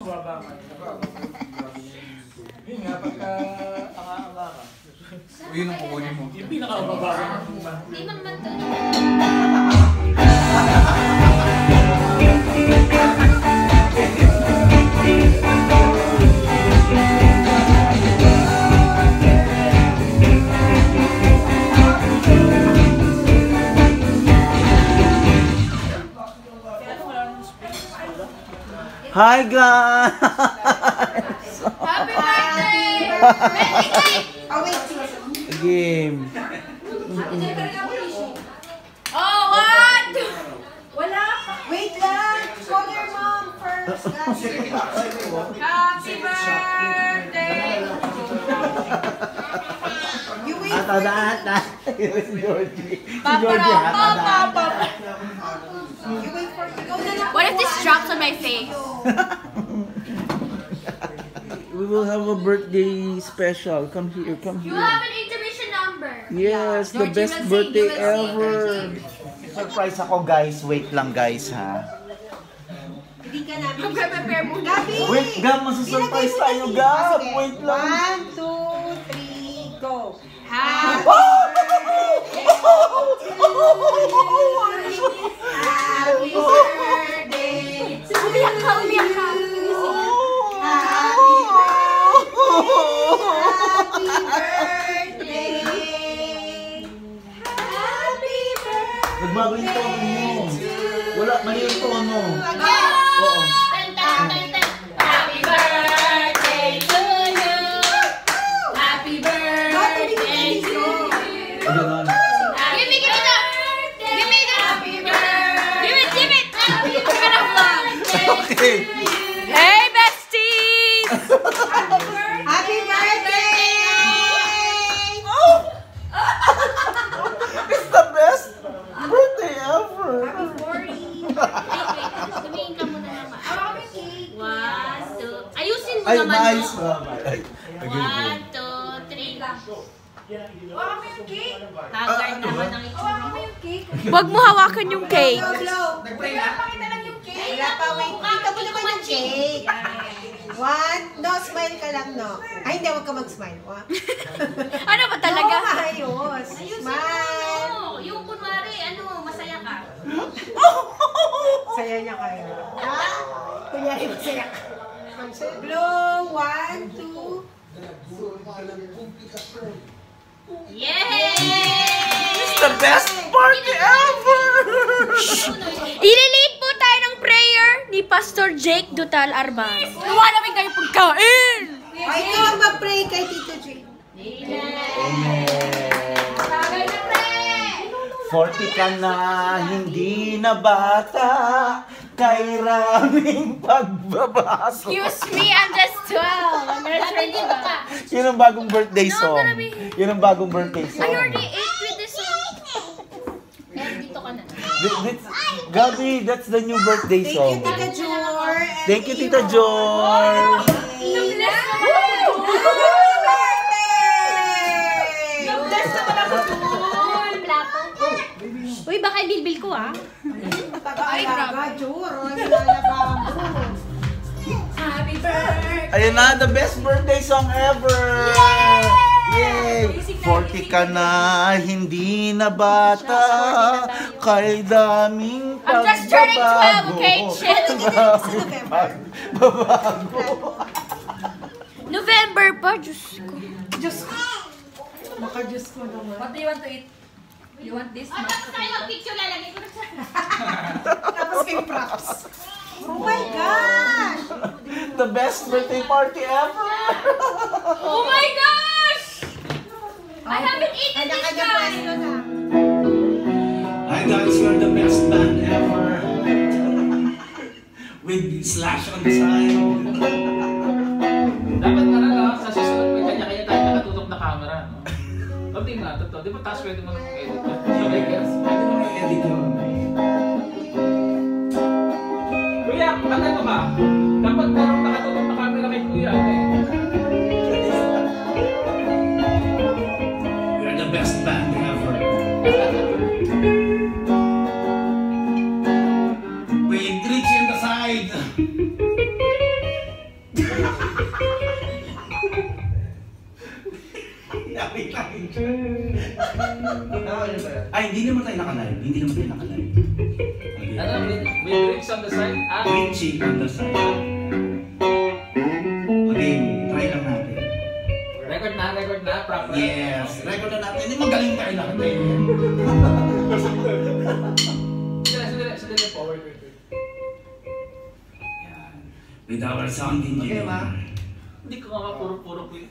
Yun nga, pagka anga-anga ka. Yun ang kukunin mo. Yung pinaka-bababa. Hindi man man to. Hi guys! Happy birthday! Oh, wait. Game. Oh, what? Wala. Wait lang. Call your mom first. Happy birthday! You wait for Si Georgie. You wait for go na lang. What if this drops on my face? We will have a birthday special. Come here, come You here. have an intermission number. Yes, the Georgie best will sing, birthday you will sing, ever. Georgie. Surprise ako guys. Wait lang guys ha. Hindi ka namin. Mag-prepare mo. Gabi! Wait, Gab, masusurprise tayo, Gab. Wait lang. 1, 2, 3, go. Happy Happy birthday. Umiyak ka, umiyak ka. Happy birthday. Happy birthday. Nagbago yung tono mo. Wala, mali yung tono. Oo. Happy birthday to you. Happy birthday to you. Ganun. Give me that. Give me that. Happy birthday. Give it. Give it a vlog. Okay. Hey, besties. Happy birthday. It's the best birthday ever. Tumingin ka muna naman. One, two. Ayusin mo Ay, naman nice. to. Ay, One, two, three. Haggard naman ang itsura mo. Huwag mo hawakan yung cake. Blow. Wala pa, wait. Kita mo naman yung cake. One, no, smile ka lang, no. Ay, hindi, huwag ka mag-smile. Ano ba talaga? No, ayos. Smile. Oo, yung kunwari, masaya ka. Saya niya kayo. Ha? Kunyari, masaya ka. Blow, 1, 2. Yay! It's the best party ever. Ililate po tayo ng prayer ni Pastor Jake Dutal Arban. Gawa namin kayo pagkain! Ay, ikaw ang mag-pray kay Tito J. Tagay na pre! 40 ka na, hindi na bata, kay raming pagbabago. Excuse me, I'm just 12. I'm gonna turn Dito it ka. Yun ang bagong birthday song. Yun ang bagong birthday song. I already ate with this song. Eh, dito ka na. Gabi, that's the new birthday Thank you, song. Tita Jor. Thank you, Tita Jor. Uy, baka bilbil ko ah. Taga-alaga, Jor. Nalabang mo. Happy birthday! Ayun na, the best birthday song ever! Yay! 40 ka na, hindi na bata, kay daming I'm just turning 12, okay? Shit. Babago. November pa, Diyos ko. Diyos ko. Baka Diyos ko naman. What do you want to eat? You want this? Tapos tayo mag-picture lalagay ko na siya. Tapos kay props. Oh my gosh! The best birthday party ever! Oh my gosh! I haven't eaten this Kanya-kanya guy! pwesto na. Hi guys, you're the best band ever. With slash on the side. Dapat na lang, sa susunod may kanya-kanya tayo nakatutok na camera, no? Pagting nga, totoo. Di ba taas pwede mo naman edit? Pwede mo i-edit yun. Kuya, ano ka? Dapat parang nakatutok na camera kay Kuya. You're the best band ever. With Rich on the side. Ay, hindi naman tayo naka-live. Hindi naman tayo naka-live. Okay. Ano, with drinks on the side? With chick on the side. Okay, try lang natin. Record na, proper. Yes, record na natin. Hindi magaling tayo lahat eh. Sandali po, wait. Yan. With our sound engineer. Hindi ko nga puro-puro po yun.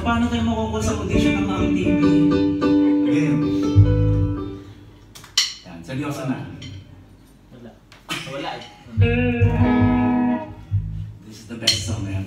Paano tayo makukuha sa audition ng Ang TV? Game. Yan, seryoso na. Wala eh. This is the best song ever.